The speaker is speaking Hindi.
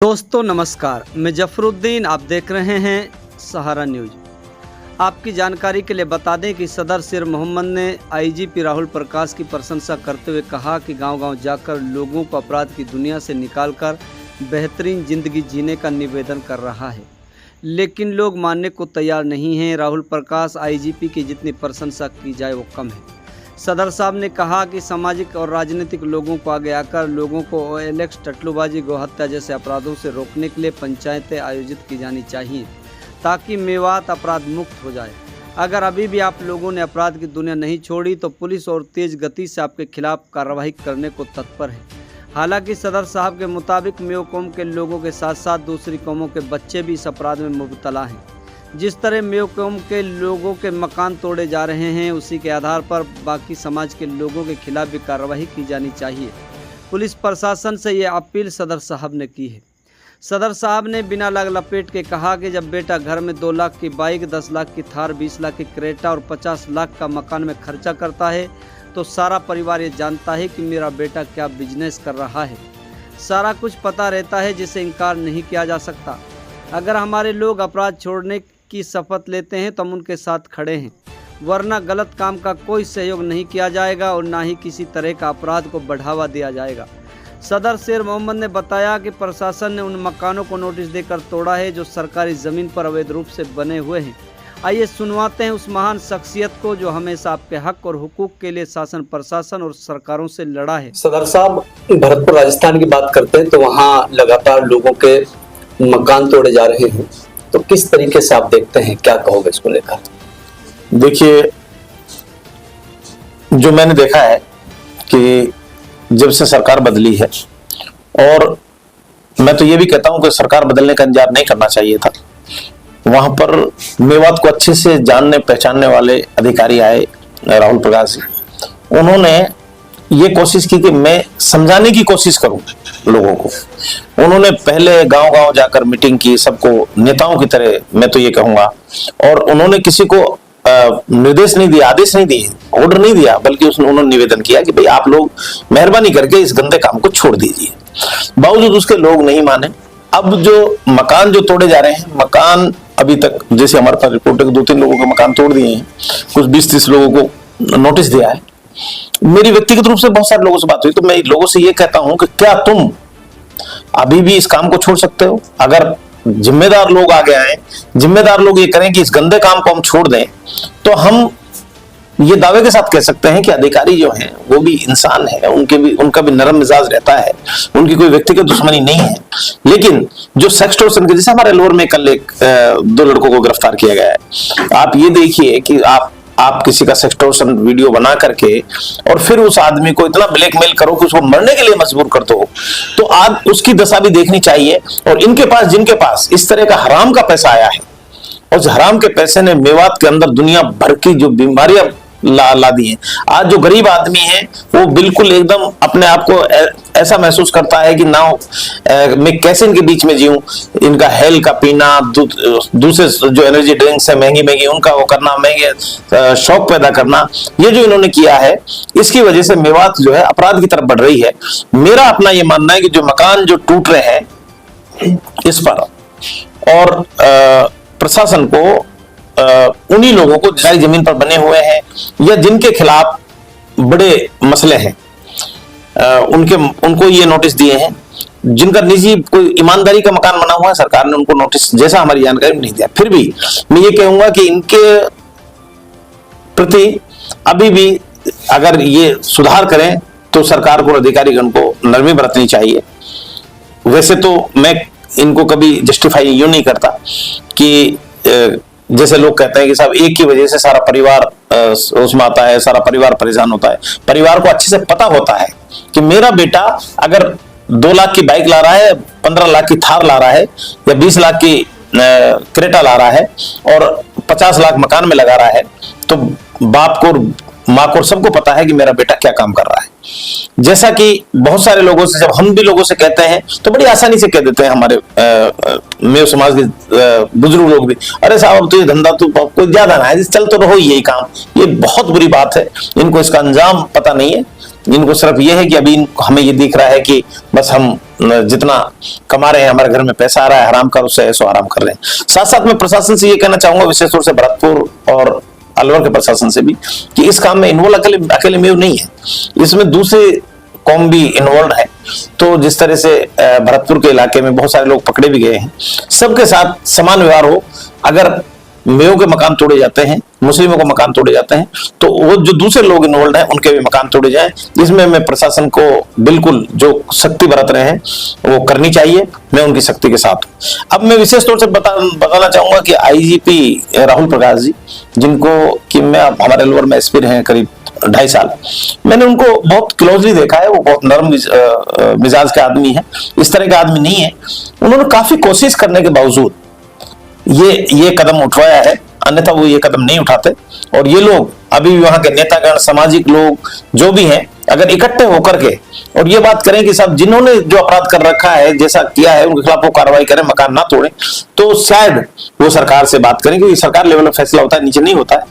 दोस्तों नमस्कार, मैं जफरुद्दीन, आप देख रहे हैं सहारा न्यूज। आपकी जानकारी के लिए बता दें कि सदर शेर मोहम्मद ने आईजीपी राहुल प्रकाश की प्रशंसा करते हुए कहा कि गांव-गांव जाकर लोगों को अपराध की दुनिया से निकालकर बेहतरीन जिंदगी जीने का निवेदन कर रहा है, लेकिन लोग मानने को तैयार नहीं हैं। राहुल प्रकाश आईजीपी की जितनी प्रशंसा की जाए वो कम है। सदर साहब ने कहा कि सामाजिक और राजनीतिक लोगों को आगे आकर लोगों को OLX, टटलूबाजी, गोहत्या जैसे अपराधों से रोकने के लिए पंचायतें आयोजित की जानी चाहिए ताकि मेवात अपराध मुक्त हो जाए। अगर अभी भी आप लोगों ने अपराध की दुनिया नहीं छोड़ी तो पुलिस और तेज गति से आपके खिलाफ कार्रवाई करने को तत्पर है। हालांकि सदर साहब के मुताबिक मेयो कौम के लोगों के साथ साथ दूसरी कौमों के बच्चे भी इस अपराध में मुब्तला हैं। जिस तरह मेयो कौम के लोगों के मकान तोड़े जा रहे हैं, उसी के आधार पर बाकी समाज के लोगों के खिलाफ भी कार्रवाई की जानी चाहिए। पुलिस प्रशासन से ये अपील सदर साहब ने की है। सदर साहब ने बिना लाग लपेट के कहा कि जब बेटा घर में 2 लाख की बाइक, 10 लाख की थार, 20 लाख की क्रेटा और 50 लाख का मकान में खर्चा करता है तो सारा परिवार ये जानता है कि मेरा बेटा क्या बिजनेस कर रहा है। सारा कुछ पता रहता है जिसे इनकार नहीं किया जा सकता। अगर हमारे लोग अपराध छोड़ने की शपथ लेते हैं तो हम उनके साथ खड़े हैं, वरना गलत काम का कोई सहयोग नहीं किया जाएगा और ना ही किसी तरह का अपराध को बढ़ावा दिया जाएगा। सदर शेर मोहम्मद ने बताया कि प्रशासन ने उन मकानों को नोटिस देकर तोड़ा है जो सरकारी ज़मीन पर अवैध रूप से बने हुए हैं। आइए सुनवाते हैं उस महान शख्सियत को जो हमेशा आपके हक और हुकूक के लिए शासन, प्रशासन और सरकारों से लड़ा है। सदर साहब, भरतपुर राजस्थान की बात करते हैं तो वहाँ लगातार लोगों के मकान तोड़े जा रहे हैं, तो किस तरीके से आप देखते हैं, क्या कहोगे इसको लेकर? देखिए, जो मैंने देखा है कि जब से सरकार बदली है, और मैं तो ये भी कहता हूं कि सरकार बदलने का इंतजार नहीं करना चाहिए था। वहां पर मेवात को अच्छे से जानने पहचानने वाले अधिकारी आए, राहुल प्रकाश जी। उन्होंने ये कोशिश की कि मैं समझाने की कोशिश करूं लोगों को। उन्होंने पहले गांव-गांव जाकर मीटिंग की, सबको नेताओं की तरह, मैं तो ये कहूंगा, और उन्होंने किसी को निर्देश नहीं दिया, आदेश नहीं दिए, ऑर्डर नहीं दिया, बल्कि उन्होंने निवेदन किया कि भाई आप लोग मेहरबानी करके इस गंदे काम को छोड़ दीजिए। बावजूद उसके लोग नहीं माने। अब जो मकान जो तोड़े जा रहे हैं, मकान अभी तक जैसे हमारे पास रिपोर्ट है कि 2-3 लोगों के मकान तोड़ दिए हैं, कुछ 20-30 लोगों को नोटिस दिया है। मेरी व्यक्तिगत रूप से बहुत सारे लोगों से बात हुई, तो मैं लोगों से ये कहता हूं कि क्या तुम अभी भी इस काम को छोड़ सकते हो? अगर जिम्मेदार लोग आगे आए, जिम्मेदार लोग ये करें कि इस गंदे काम को हम छोड़ दें, तो हम ये दावे के साथ कह सकते हैं कि अधिकारी जो हैं वो भी इंसान है, उनका भी नरम मिजाज रहता है, उनकी कोई व्यक्तिगत दुश्मनी नहीं है। लेकिन जो सेक्सटोर्शन के, जैसे हमारे लोअर में कल 2 लड़कों को गिरफ्तार किया गया है, आप ये देखिए कि आप किसी का सेक्सटोर्शन वीडियो बना करके और फिर उस आदमी को इतना ब्लैकमेल करो कि उसको मरने के लिए मजबूर कर दो, तो आज उसकी दशा भी देखनी चाहिए। और इनके पास, जिनके पास इस तरह का हराम का पैसा आया है, और उस हराम के पैसे ने मेवात के अंदर दुनिया भर की जो बीमारियां ला दी है। आज जो गरीब आदमी है वो बिल्कुल एकदम अपने आप को ऐसा महसूस करता है कि ना मैं कैसे इनके बीच में जीऊं। इनका हेल का पीना, दूसरे जो एनर्जी ड्रिंक्स है महंगी उनका वो करना, महंगे शौक पैदा करना, ये जो इन्होंने किया है, इसकी वजह से मेवात जो है अपराध की तरफ बढ़ रही है। मेरा अपना ये मानना है कि जो मकान जो टूट रहे हैं इस पर, और प्रशासन को उन्हीं लोगों को सारी जमीन पर बने हुए हैं या जिनके खिलाफ बड़े मसले हैं, उनको ये नोटिस दिए हैं। जिनका निजी कोई ईमानदारी का मकान बना हुआ है, सरकार ने उनको नोटिस, जैसा हमारी जानकारी में, नहीं दिया। फिर भी मैं ये कहूंगा कि इनके प्रति अभी भी अगर ये सुधार करें तो सरकार को, अधिकारीगण को नरमी बरतनी चाहिए। वैसे तो मैं इनको कभी जस्टिफाई यूं नहीं करता कि जैसे लोग कहते हैं कि साहब एक की वजह से सारा परिवार उसमें आता है, सारा परिवार परेशान होता है। परिवार को अच्छे से पता होता है कि मेरा बेटा अगर 2 लाख की बाइक ला रहा है, 15 लाख की थार ला रहा है, या 20 लाख की क्रेटा ला रहा है और 50 लाख मकान में लगा रहा है, तो बाप को, माँ को, सबको पता है कि मेरा बेटा क्या काम कर रहा है। जैसा कि बहुत सारे लोगों से, जब हम भी लोगों से कहते हैं तो बड़ी आसानी से कह देते हैं हमारे मेरे समाज के बुजुर्ग लोग भी, अरे साहब अब तो ये धंधा तो कोई ज्यादा ना है, चल तो रहो यही काम। ये बहुत बुरी बात है, इनको इसका अंजाम पता नहीं है। इनको सिर्फ ये है कि अभी हमें ये दिख रहा है कि बस हम जितना कमा रहे हैं, हमारे घर में पैसा आ रहा है, हराम का उससे ऐसो आराम कर रहे हैं। साथ साथ मैं प्रशासन से ये कहना चाहूंगा, विशेष तौर से भरतपुर और अलवर के प्रशासन से भी, कि इस काम में इन्वॉल्व अकेले में नहीं है, इसमें दूसरे कौम भी इन्वॉल्व है। तो जिस तरह से भरतपुर के इलाके में बहुत सारे लोग पकड़े भी गए हैं, सबके साथ समान व्यवहार हो। अगर मेयों के मकान तोड़े जाते हैं, मुस्लिमों को मकान तोड़े जाते हैं, तो वो जो दूसरे लोग इन्वॉल्व हैं उनके भी मकान तोड़े जाएं। इसमें मैं प्रशासन को बिल्कुल जो सख्ती बरत रहे हैं वो करनी चाहिए, मैं उनकी सख्ती के साथ हूं। अब मैं विशेष तौर से बताना चाहूंगा कि आईजीपी राहुल प्रकाश जी, जिनको कि मैं हमारे अलवर में एसपी रहे हैं करीब 2.5 साल, मैंने उनको बहुत क्लोजली देखा है। वो बहुत नरम मिजाज के आदमी है, इस तरह का आदमी नहीं है। उन्होंने काफी कोशिश करने के बावजूद ये कदम उठवाया है, अन्यथा वो ये कदम नहीं उठाते। और ये लोग अभी भी वहां के नेतागण, सामाजिक लोग जो भी हैं, अगर इकट्ठे होकर के और ये बात करें कि साहब जिन्होंने जो अपराध कर रखा है, जैसा किया है, उनके खिलाफ वो कार्रवाई करें, मकान ना तोड़ें, तो शायद वो सरकार से बात करें, क्योंकि सरकार लेवल में फैसला होता है, नीचे नहीं होता है।